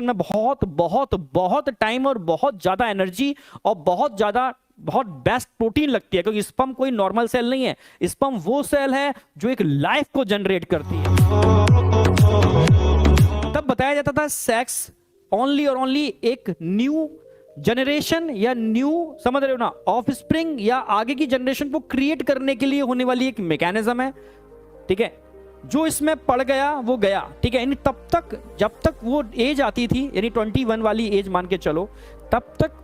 में बहुत बहुत बहुत टाइम और बहुत ज्यादा एनर्जी और बहुत बेस्ट प्रोटीन लगती है, क्योंकि स्पर्म कोई नॉर्मल सेल नहीं है। स्पर्म वो सेल है जो एक लाइफ को जनरेट करती है। तब बताया जाता था सेक्स ओनली और ओनली एक न्यू जनरेशन या न्यू, समझ रहे हो ना, ऑफ स्प्रिंग या आगे की जनरेशन को क्रिएट करने के लिए होने वाली एक मैकेनिज्म है, ठीक है। जो इसमें पड़ गया वो गया, ठीक है। यानी तब तक जब तक वो एज आती थी, यानी 21 वाली एज मान के चलो, तब तक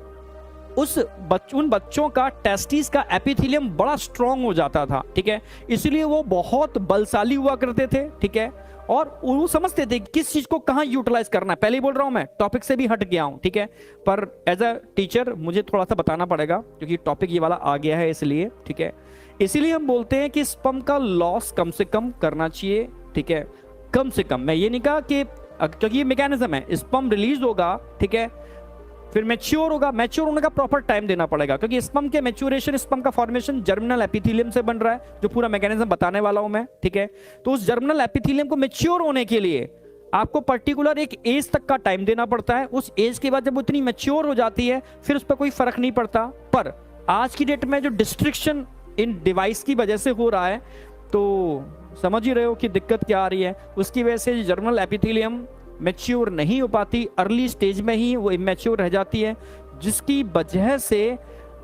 उन बच्चों का टेस्टिस का एपिथेलियम बड़ा स्ट्रांग हो जाता था, ठीक है। इसलिए वो बहुत बलशाली हुआ करते थे, ठीक है। और वो समझते थे किस चीज को कहां यूटिलाइज करना है। पहले ही बोल रहा हूं, मैं टॉपिक से भी हट गया हूं, ठीक है। पर एज अ टीचर मुझे थोड़ा सा बताना पड़ेगा, क्योंकि टॉपिक ये वाला आ गया है, इसलिए, ठीक है। इसीलिए हम बोलते हैं कि स्पर्म का लॉस कम से कम करना चाहिए, ठीक है। कम से कम, मैं ये नहीं कहा कि, क्योंकि ये मैकेनिज्म है, स्पर्म रिलीज होगा, ठीक है, फिर मैच्योर होगा। मैच्योर होने का प्रॉपर टाइम देना पड़ेगा, क्योंकि स्पर्म के मैच्योरेशन, स्पर्म का फॉर्मेशन जर्मिनल एपिथेलियम से बन रहा है, जो पूरा मैकेनिज्म बताने वाला हूं मैं, ठीक है। तो उस जर्मिनल एपिथेलियम को मैच्योर होने के लिए आपको पर्टिकुलर एक एज तक का टाइम देना पड़ता है। उस एज के बाद जब वो इतनी मैच्योर हो जाती है, फिर उस पर कोई फर्क नहीं पड़ता। पर आज की डेट में जो डिस्ट्रिक्शन इन डिवाइस की वजह से हो रहा है, तो समझ ही रहे हो कि दिक्कत क्या आ रही है। उसकी वजह से जर्मिनल एपिथेलियम मैच्योर नहीं हो पाती, अर्ली स्टेज में ही वो इमैच्योर रह जाती है, जिसकी वजह से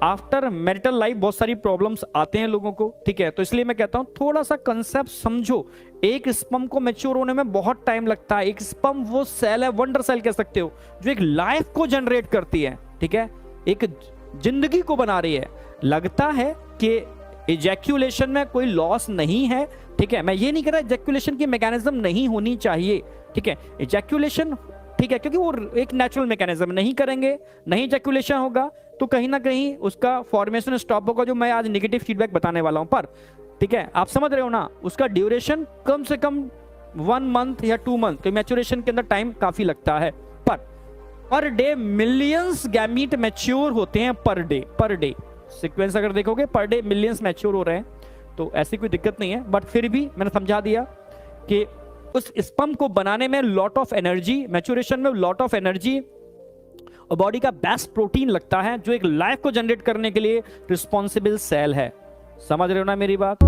आफ्टर मैरिटल लाइफ बहुत सारी प्रॉब्लम्स आते हैं लोगों को, ठीक है। तो इसलिए मैं कहता हूं थोड़ा सा कंसेप्ट समझो। एक स्पर्म को मैच्योर होने में बहुत टाइम लगता है। एक स्पर्म वो सेल है, वंडर सेल कह सकते हो, जो एक लाइफ को जनरेट करती है, ठीक है, एक जिंदगी को बना रही है। लगता है कि इजैक्यूलेशन में कोई लॉस नहीं है, ठीक है। मैं ये नहीं कह रहा इजैक्यूलेशन की मैकेनिज्म नहीं होनी चाहिए, ठीक है। इजैक्यूलेशन, ठीक है, क्योंकि वो एक नेचुरल मैकेनिज्म, नहीं करेंगे, नहीं इजैक्यूलेशन होगा तो कहीं ना कहीं उसका फॉर्मेशन स्टॉप होगा, जो मैं आज नेगेटिव फीडबैक बताने वाला हूं। पर ठीक है, आप समझ रहे हो ना, उसका ड्यूरेशन कम से कम 1 मंथ या 2 मंथ, क्योंकि मैच्योरेशन के अंदर टाइम काफी लगता है। Per day millions gamete mature होते हैं, पर डे सीक्वेंस अगर देखोगे पर डे मिलियंस मैच्योर हो रहे हैं, तो ऐसी कोई दिक्कत नहीं है। बट फिर भी मैंने समझा दिया कि उस स्पर्म को बनाने में लॉट ऑफ एनर्जी, मैच्योरेशन में लॉट ऑफ एनर्जी और बॉडी का बेस्ट प्रोटीन लगता है, जो एक लाइफ को जनरेट करने के लिए रिस्पॉन्सिबल सेल है। समझ रहे हो ना मेरी बात?